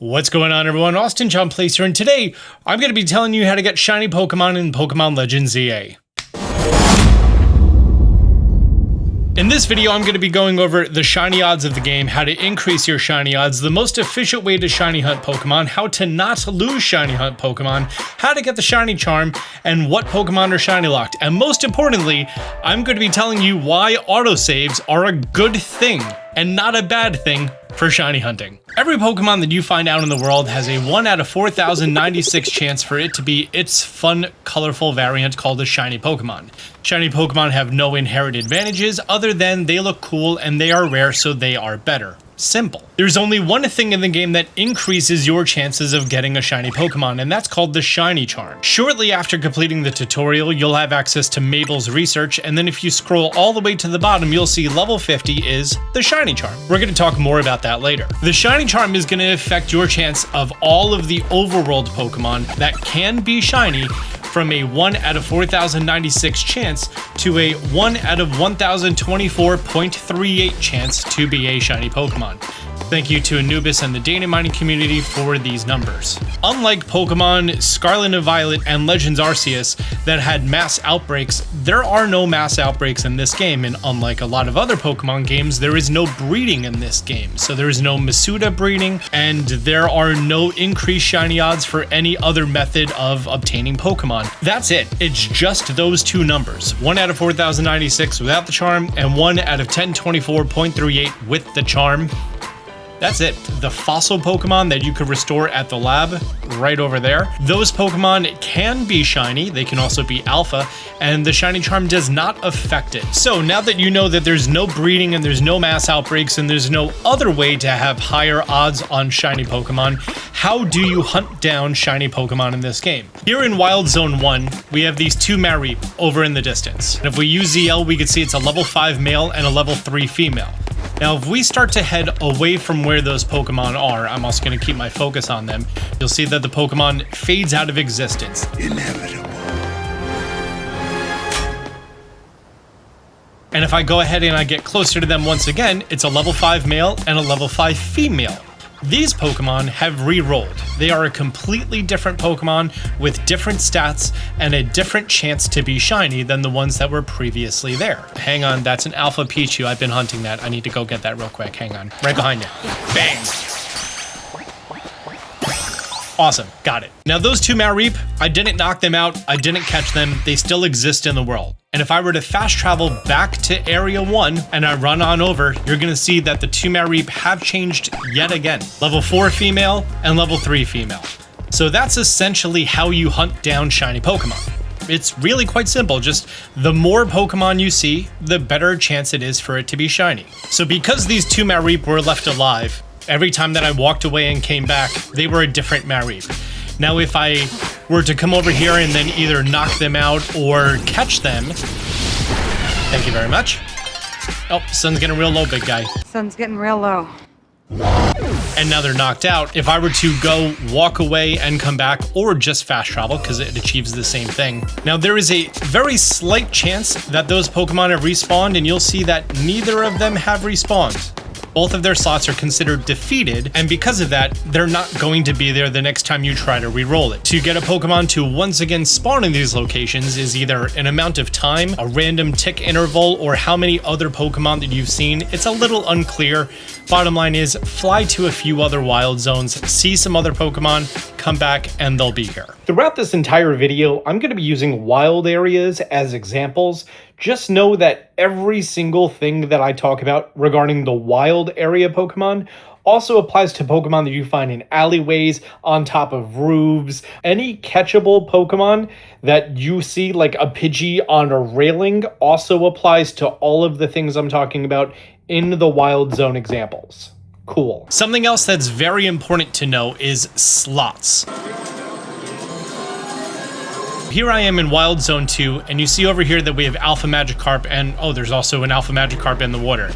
What's going on, everyone? Austin John Place here, and today I'm going to be telling you how to get shiny Pokemon in Pokemon Legends EA. In this video, I'm going to be going over the shiny odds of the game, how to increase your shiny odds, the most efficient way to shiny hunt Pokemon, how to not lose shiny hunt Pokemon, how to get the shiny charm, and what Pokemon are shiny locked. And most importantly, I'm going to be telling you why autosaves are a good thing and not a bad thing for shiny hunting. Every Pokemon that you find out in the world has a 1 out of 4,096 chance for it to be its fun, colorful variant called a shiny Pokemon. Shiny Pokemon have no inherent advantages other than they look cool and they are rare, so they are better. Simple. There's only one thing in the game that increases your chances of getting a shiny Pokemon, and that's called the shiny charm. Shortly after completing the tutorial, you'll have access to Mabel's research, and then if you scroll all the way to the bottom, you'll see level 50 is the shiny charm. We're going to talk more about that later. The shiny charm is going to affect your chance of all of the overworld Pokemon that can be shiny, from a 1 out of 4,096 chance to a 1 out of 1,024.38 chance to be a shiny Pokemon. Thank you to Anubis and the data mining community for these numbers. Unlike Pokemon Scarlet and Violet and Legends Arceus that had mass outbreaks, there are no mass outbreaks in this game, and unlike a lot of other Pokemon games, there is no breeding in this game. So there is no Masuda breeding, and there are no increased shiny odds for any other method of obtaining Pokemon. That's it. It's just those two numbers. 1 out of 4,096 without the charm, and 1 out of 1024.38 with the charm. That's it. The fossil Pokemon that you could restore at the lab, right over there. Those Pokemon can be shiny, they can also be alpha, and the shiny charm does not affect it. So now that you know that there's no breeding and there's no mass outbreaks and there's no other way to have higher odds on shiny Pokemon, how do you hunt down shiny Pokemon in this game? Here in Wild Zone 1, we have these two Mareep over in the distance. And if we use ZL, we can see it's a level 5 male and a level 3 female. Now, if we start to head away from where those Pokemon are, I'm also going to keep my focus on them, you'll see that the Pokemon fades out of existence. Inevitable. And if I go ahead and I get closer to them once again, it's a level 5 male and a level 5 female. These Pokemon have re-rolled. They are a completely different Pokemon with different stats and a different chance to be shiny than the ones that were previously there. Hang on, that's an Alpha Pichu. I've been hunting that. I need to go get that real quick. Hang on. Right behind you. Bang! Awesome. Got it. Now those two Mareep, I didn't knock them out. I didn't catch them. They still exist in the world. And if I were to fast travel back to Area 1 and I run on over, you're going to see that the two Mareep have changed yet again. Level 4 female and level 3 female. So that's essentially how you hunt down shiny Pokemon. It's really quite simple. Just the more Pokemon you see, the better chance it is for it to be shiny. So because these two Mareep were left alive, every time that I walked away and came back, they were a different Mareep. Now, if I were to come over here and then either knock them out or catch them, thank you very much. Oh, sun's getting real low, big guy. Sun's getting real low. And now they're knocked out. If I were to go walk away and come back, or just fast travel, because it achieves the same thing. Now, there is a very slight chance that those Pokemon have respawned, and you'll see that neither of them have respawned. Both of their slots are considered defeated, and because of that, they're not going to be there the next time you try to re-roll it. To get a Pokemon to once again spawn in these locations is either an amount of time, a random tick interval, or how many other Pokemon that you've seen. It's a little unclear. Bottom line is, fly to a few other wild zones, see some other Pokemon, come back, and they'll be here. Throughout this entire video, I'm going to be using wild areas as examples. Just know that every single thing that I talk about regarding the wild area Pokemon also applies to Pokemon that you find in alleyways, on top of roofs. Any catchable Pokemon that you see, like a Pidgey on a railing, also applies to all of the things I'm talking about in the wild zone examples. Cool. Something else that's very important to know is slots. Here I am in Wild Zone 2, and you see over here that we have Alpha Magikarp, and oh, there's also an Alpha Magikarp in the water.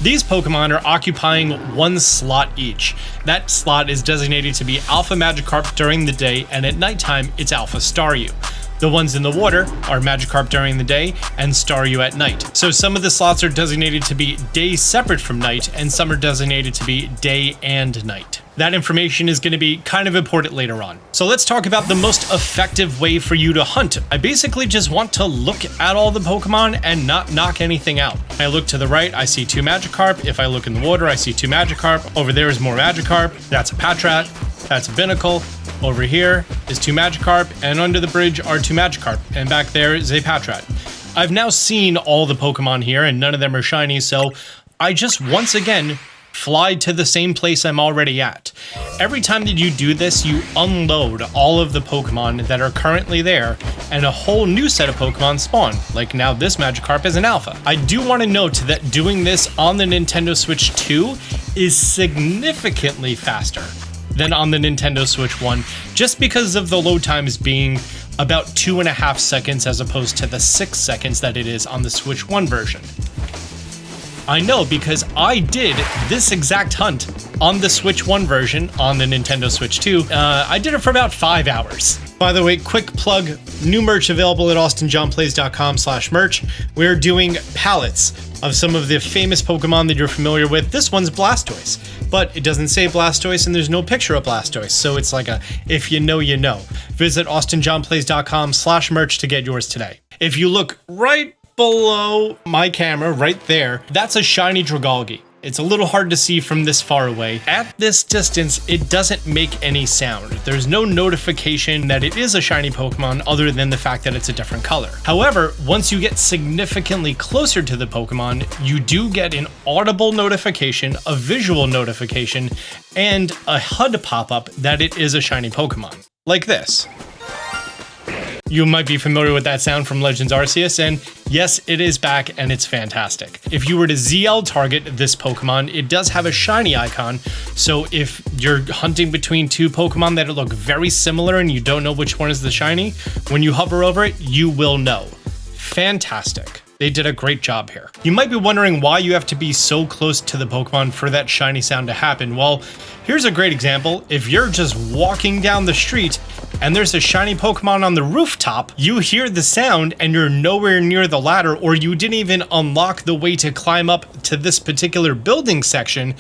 These Pokemon are occupying one slot each. That slot is designated to be Alpha Magikarp during the day, and at nighttime, it's Alpha Staryu. The ones in the water are Magikarp during the day and Staryu at night. So some of the slots are designated to be day separate from night, and some are designated to be day and night. That information is going to be kind of important later on. So let's talk about the most effective way for you to hunt. I basically just want to look at all the Pokemon and not knock anything out. I look to the right, I see 2 Magikarp. If I look in the water, I see 2 Magikarp. Over there is more Magikarp. That's a Patrat. That's a Binnacle. Over here is 2 Magikarp, and under the bridge are 2 Magikarp, and back there is a Patrat. I've now seen all the Pokemon here, and none of them are shiny, so I just once again fly to the same place I'm already at. Every time that you do this, you unload all of the Pokemon that are currently there, and a whole new set of Pokemon spawn. Like now this Magikarp is an alpha. I do want to note that doing this on the Nintendo Switch 2 is significantly faster than on the Nintendo Switch 1, just because of the load times being about 2.5 seconds as opposed to the 6 seconds that it is on the Switch 1 version. I know because I did this exact hunt on the Switch 1 version on the Nintendo Switch 2. I did it for about 5 hours. By the way, quick plug, new merch available at austinjohnplays.com/merch. We're doing palettes of some of the famous Pokemon that you're familiar with. This one's Blastoise, but it doesn't say Blastoise and there's no picture of Blastoise. So it's like a, if you know, you know. Visit austinjohnplays.com/merch to get yours today. If you look right below my camera, right there, that's a shiny Dragalge. It's a little hard to see from this far away. At this distance, it doesn't make any sound. There's no notification that it is a shiny Pokemon other than the fact that it's a different color. However, once you get significantly closer to the Pokemon, you do get an audible notification, a visual notification, and a HUD pop-up that it is a shiny Pokemon. Like this. You might be familiar with that sound from Legends Arceus, and yes, it is back and it's fantastic. If you were to ZL target this Pokemon, it does have a shiny icon, so if you're hunting between 2 Pokemon that look very similar and you don't know which one is the shiny, when you hover over it, you will know. Fantastic. They did a great job here. You might be wondering why you have to be so close to the Pokemon for that shiny sound to happen. Well, here's a great example. If you're just walking down the street and there's a shiny Pokemon on the rooftop, you hear the sound and you're nowhere near the ladder, or you didn't even unlock the way to climb up to this particular building section,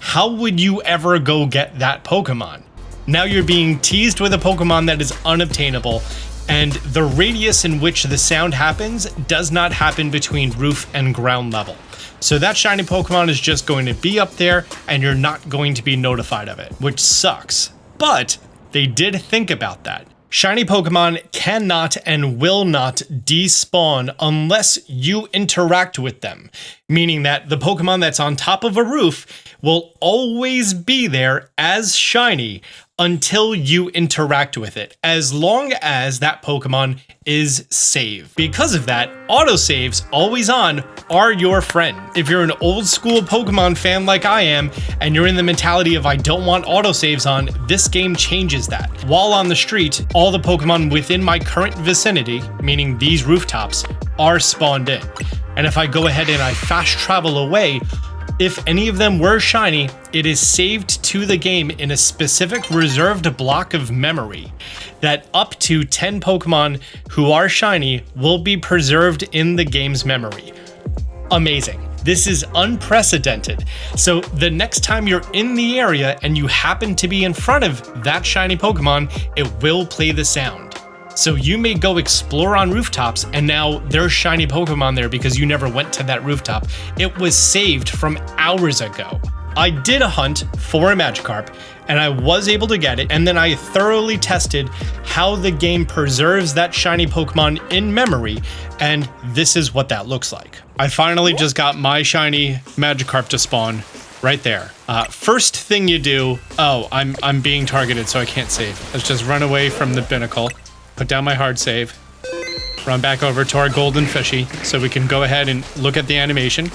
how would you ever go get that Pokemon? Now you're being teased with a Pokemon that is unobtainable, and the radius in which the sound happens does not happen between roof and ground level. So that shiny Pokemon is just going to be up there and you're not going to be notified of it, which sucks. But they did think about that. Shiny Pokemon cannot and will not despawn unless you interact with them, meaning that the Pokemon that's on top of a roof will always be there as shiny until you interact with it, as long as that Pokemon is saved. Because of that, autosaves, always on, are your friend. If you're an old school Pokemon fan like I am, and you're in the mentality of I don't want autosaves on, this game changes that. While on the street, all the Pokemon within my current vicinity, meaning these rooftops, are spawned in. And if I go ahead and I fast travel away, if any of them were shiny, it is saved to the game in a specific reserved block of memory that up to 10 Pokemon who are shiny will be preserved in the game's memory. Amazing. This is unprecedented. So the next time you're in the area and you happen to be in front of that shiny Pokemon, it will play the sound. So you may go explore on rooftops and now there's shiny Pokemon there because you never went to that rooftop. It was saved from hours ago. I did a hunt for a Magikarp and I was able to get it, and then I thoroughly tested how the game preserves that shiny Pokemon in memory, and this is what that looks like. I finally just got my shiny Magikarp to spawn right there. First thing you do, oh, I'm being targeted so I can't save. Let's just run away from the Binnacle. Put down my hard save, run back over to our golden fishy so we can go ahead and look at the animation.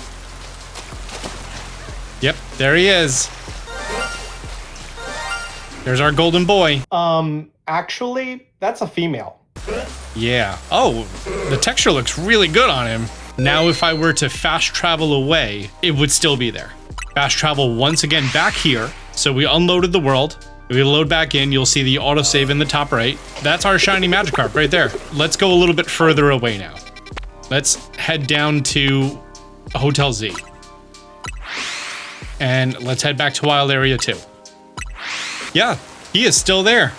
Yep, there he is. There's our golden boy. Actually, that's a female. Yeah. Oh, the texture looks really good on him. Now, if I were to fast travel away, it would still be there. Fast travel once again back here. So we unloaded the world. If we load back in, you'll see the autosave in the top right. That's our shiny Magikarp right there. Let's go a little bit further away now. Let's head down to Hotel Z. And let's head back to Wild Area 2. Yeah, he is still there.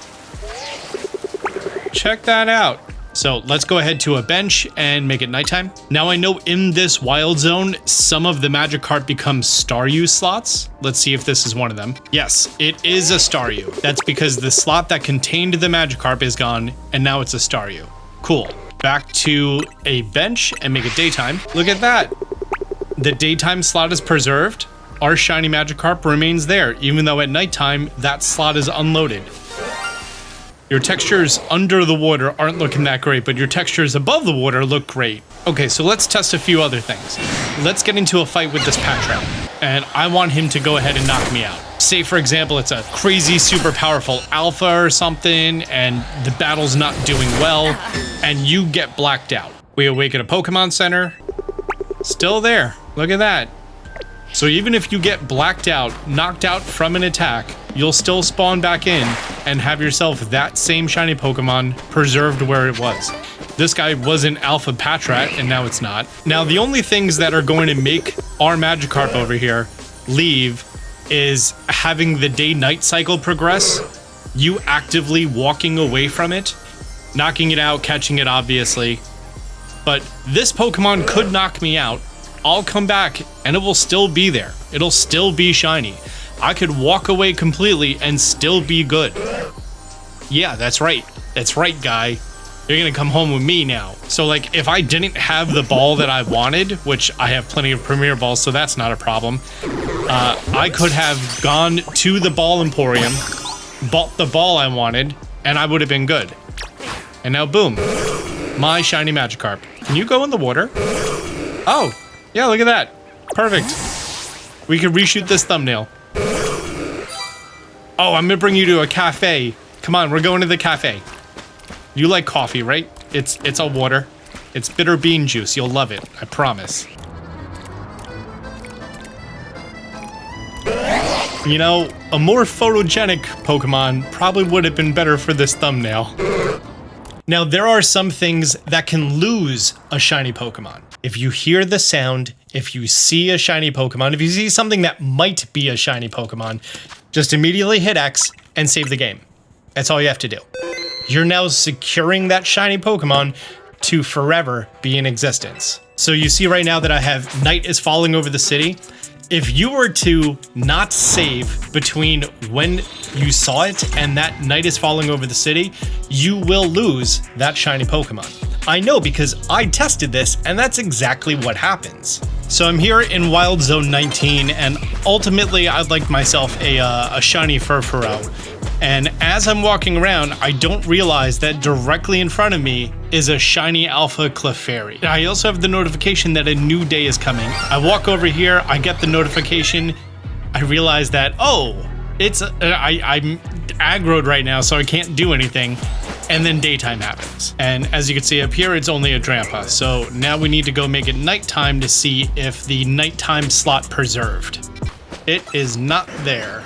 Check that out. So let's go ahead to a bench and make it nighttime. Now I know in this wild zone, some of the Magikarp become Staryu slots. Let's see if this is one of them. Yes, it is a Staryu. That's because the slot that contained the Magikarp is gone, and now it's a Staryu. Cool. Back to a bench and make it daytime. Look at that. The daytime slot is preserved. Our shiny Magikarp remains there, even though at nighttime, that slot is unloaded. Your textures under the water aren't looking that great, but your textures above the water look great. Okay, so let's test a few other things. Let's get into a fight with this Patrat, and I want him to go ahead and knock me out. Say, for example, it's a crazy, super powerful alpha or something, and the battle's not doing well, and you get blacked out. We awaken a Pokemon Center. Still there. Look at that. So even if you get blacked out, knocked out from an attack, you'll still spawn back in and have yourself that same shiny Pokemon preserved where it was. This guy was an Alpha Patrat, and now it's not. Now, the only things that are going to make our Magikarp over here leave is having the day-night cycle progress, you actively walking away from it, knocking it out, catching it, obviously. But this Pokemon could knock me out. I'll come back and it will still be there. It'll still be shiny. I could walk away completely and still be good. Yeah, that's right. That's right, guy. You're gonna come home with me now. So like, if I didn't have the ball that I wanted, which I have plenty of Premier Balls, so that's not a problem. I could have gone to the Ball Emporium, bought the ball I wanted, and I would have been good. And now boom, my shiny Magikarp. Can you go in the water? Oh, yeah, look at that. Perfect. We could reshoot this thumbnail. Oh, I'm gonna bring you to a cafe. Come on, we're going to the cafe. You like coffee, right? It's a water. It's bitter bean juice. You'll love it. I promise. You know, a more photogenic Pokemon probably would have been better for this thumbnail. Now, there are some things that can lose a shiny Pokemon. If you hear the sound, if you see a shiny Pokemon, if you see something that might be a shiny Pokemon, just immediately hit X and save the game. That's all you have to do. You're now securing that shiny Pokemon to forever be in existence. So you see right now that I have night is falling over the city. If you were to not save between when you saw it and that night is falling over the city, you will lose that shiny Pokemon. I know because I tested this and that's exactly what happens. So I'm here in Wild Zone 19 and ultimately I'd like myself a shiny Furfurou. And as I'm walking around, I don't realize that directly in front of me is a shiny Alpha Clefairy. I also have the notification that a new day is coming. I walk over here, I get the notification, I realize that, oh, I'm aggroed right now, so I can't do anything. And then daytime happens. And as you can see up here, it's only a Drampa. So now we need to go make it nighttime to see if the nighttime slot preserved. It is not there.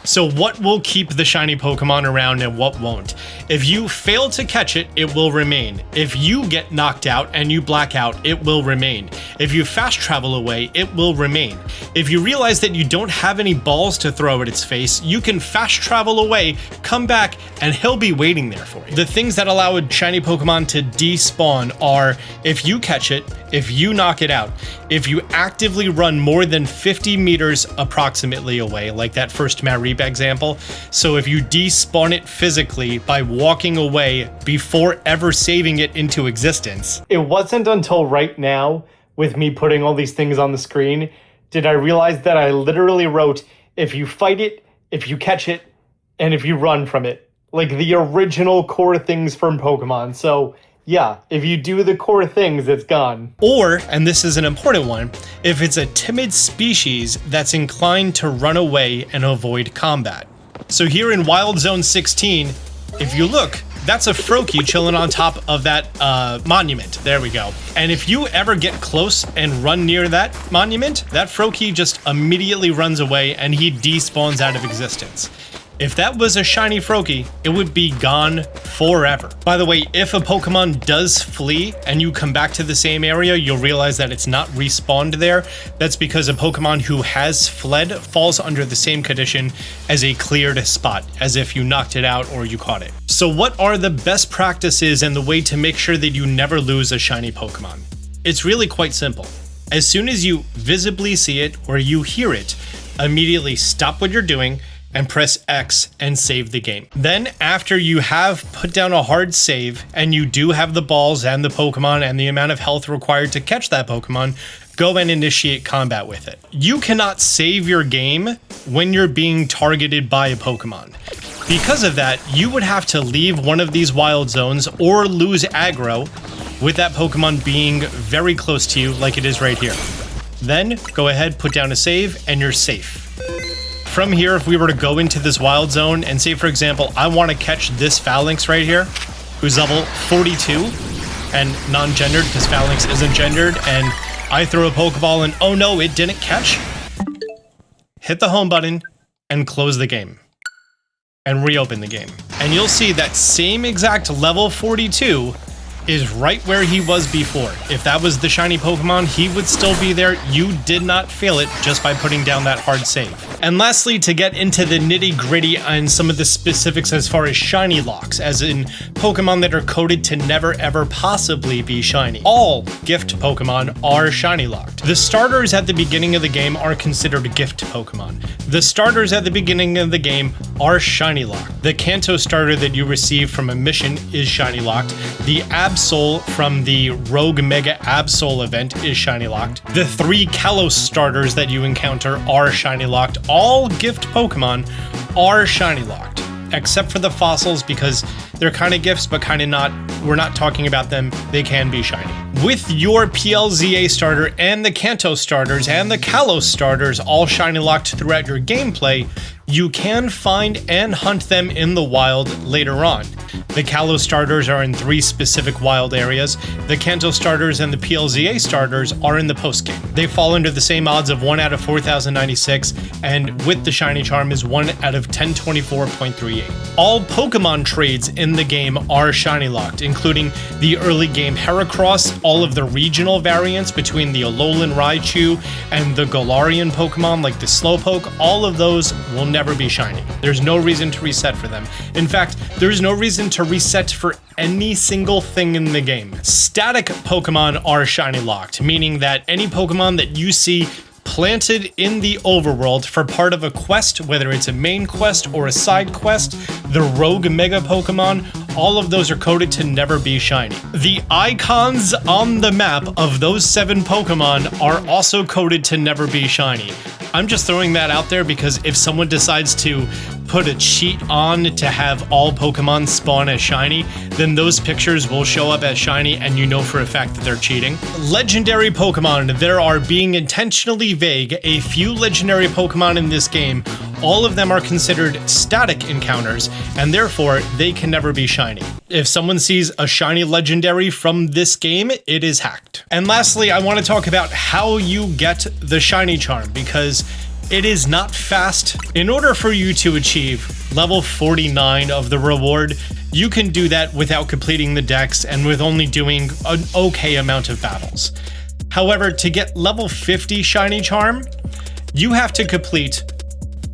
So what will keep the shiny Pokemon around and what won't? If you fail to catch it, it will remain. If you get knocked out and you black out, it will remain. If you fast travel away, it will remain. If you realize that you don't have any balls to throw at its face, you can fast travel away, come back, and he'll be waiting there for you. The things that allow a shiny Pokemon to despawn are if you catch it, if you knock it out, if you actively run more than 50 meters approximately away, like that first Mariba example. So if you despawn it physically by walking away before ever saving it into existence. It wasn't until right now, with me putting all these things on the screen, did I realize that I literally wrote, if you fight it, if you catch it, and if you run from it. Like the original core things from Pokemon. So yeah, if you do the core things, it's gone. Or, and this is an important one, if it's a timid species that's inclined to run away and avoid combat. So here in Wild Zone 16, if you look, that's a Froakie chilling on top of that monument. There we go. And if you ever get close and run near that monument, that Froakie just immediately runs away and he despawns out of existence. If that was a shiny Froakie, it would be gone forever. By the way, if a Pokemon does flee and you come back to the same area, you'll realize that it's not respawned there. That's because a Pokemon who has fled falls under the same condition as a cleared spot, as if you knocked it out or you caught it. So what are the best practices and the way to make sure that you never lose a shiny Pokemon? It's really quite simple. As soon as you visibly see it or you hear it, immediately stop what you're doing and press X and save the game. Then after you have put down a hard save and you do have the balls and the Pokemon and the amount of health required to catch that Pokemon, go and initiate combat with it. You cannot save your game when you're being targeted by a Pokemon. Because of that, you would have to leave one of these wild zones or lose aggro with that Pokemon being very close to you like it is right here. Then go ahead, put down a save, and you're safe. From here, if we were to go into this wild zone and say, for example, I want to catch this Phalanx right here, who's level 42 and non-gendered because Phalanx isn't gendered, and I throw a Pokeball and oh no, it didn't catch, hit the home button and close the game and reopen the game. And you'll see that same exact level 42 is right where he was before. If that was the shiny Pokemon, he would still be there. You did not fail it just by putting down that hard save. And lastly, to get into the nitty-gritty and some of the specifics as far as shiny locks, as in Pokemon that are coded to never ever possibly be shiny. All gift Pokemon are shiny locked. The starters at the beginning of the game are considered gift Pokemon. The starters at the beginning of the game are shiny locked. The Kanto starter that you receive from a mission is shiny locked. The Absol from the Rogue Mega Absol event is shiny locked. The 3 Kalos starters that you encounter are shiny locked. All gift Pokemon are shiny locked, except for the fossils because they're kind of gifts but kind of not. We're not talking about them. They can be shiny. With your PLZA starter and the Kanto starters and the Kalos starters all shiny locked throughout your gameplay, you can find and hunt them in the wild later on. The Kalos starters are in 3 specific wild areas. The Kanto starters and the PLZA starters are in the post-game. They fall under the same odds of 1 out of 4,096, and with the shiny charm is 1 out of 1024.38. All Pokemon trades in the game are shiny locked, including the early game Heracross, all of the regional variants between the Alolan Raichu and the Galarian Pokemon like the Slowpoke. All of those will never be shiny. There's no reason to reset for them. In fact, there's no reason to reset for any single thing in the game. Static Pokemon are shiny locked, meaning that any Pokemon that you see planted in the overworld for part of a quest, whether it's a main quest or a side quest, the Rogue Mega Pokemon, all of those are coded to never be shiny. The icons on the map of those 7 Pokemon are also coded to never be shiny. I'm just throwing that out there because if someone decides to put a cheat on to have all Pokemon spawn as shiny, then those pictures will show up as shiny and you know for a fact that they're cheating. Legendary Pokemon, there are being intentionally vague. A few legendary Pokemon in this game, all of them are considered static encounters and therefore they can never be shiny. If someone sees a shiny legendary from this game, it is hacked. And lastly, I want to talk about how you get the shiny charm because it is not fast. In order for you to achieve level 49 of the reward, you can do that without completing the dex and with only doing an okay amount of battles. However, to get level 50 shiny charm, you have to complete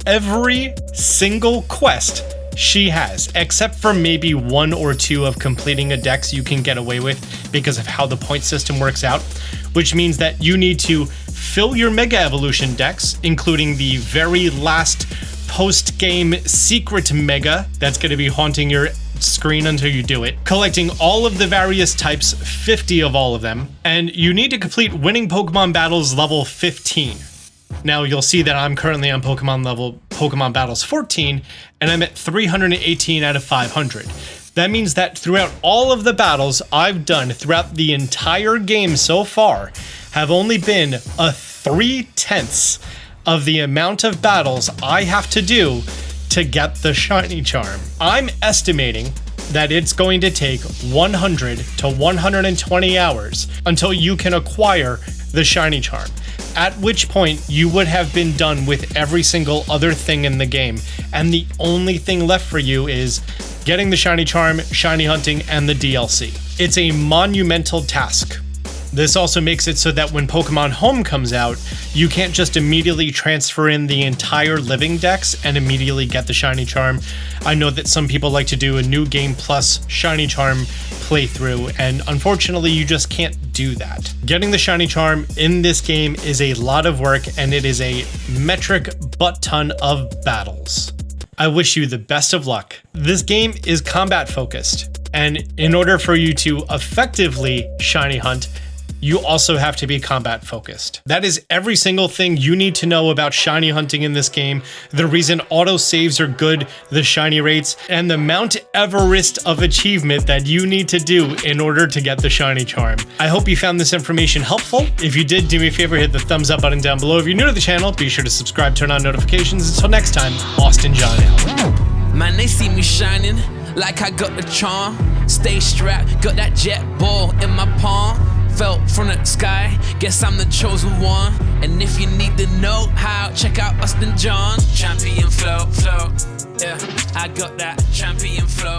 every single quest she has, except for maybe 1 or 2 of completing a dex you can get away with because of how the point system works out, which means that you need to fill your Mega Evolution dex, including the very last post-game secret Mega that's going to be haunting your screen until you do it, collecting all of the various types, 50 of all of them, and you need to complete winning Pokemon battles level 15. Now you'll see that I'm currently on Pokemon Battles 14, and I'm at 318 out of 500. That means that throughout all of the battles I've done throughout the entire game so far have only been a 3/10 of the amount of battles I have to do to get the shiny charm. I'm estimating that it's going to take 100 to 120 hours until you can acquire the shiny charm, at which point you would have been done with every single other thing in the game, and the only thing left for you is getting the shiny charm, shiny hunting, and the DLC. It's a monumental task. This also makes it so that when Pokemon Home comes out, you can't just immediately transfer in the entire living dex and immediately get the shiny charm. I know that some people like to do a new game plus shiny charm playthrough, and unfortunately you just can't do that. Getting the shiny charm in this game is a lot of work, and it is a metric butt ton of battles. I wish you the best of luck. This game is combat focused, and in order for you to effectively shiny hunt, you also have to be combat focused. That is every single thing you need to know about shiny hunting in this game, the reason auto saves are good, the shiny rates, and the Mount Everest of achievement that you need to do in order to get the shiny charm. I hope you found this information helpful. If you did, do me a favor, hit the thumbs up button down below. If you're new to the channel, be sure to subscribe, turn on notifications. Until next time, Austin John out. Man, they see me shining like I got the charm. Stay strapped, got that jet ball in my palm. Fell from the sky, guess I'm the chosen one. And if you need to know how, check out Austin John. Champion flow, yeah, I got that champion flow.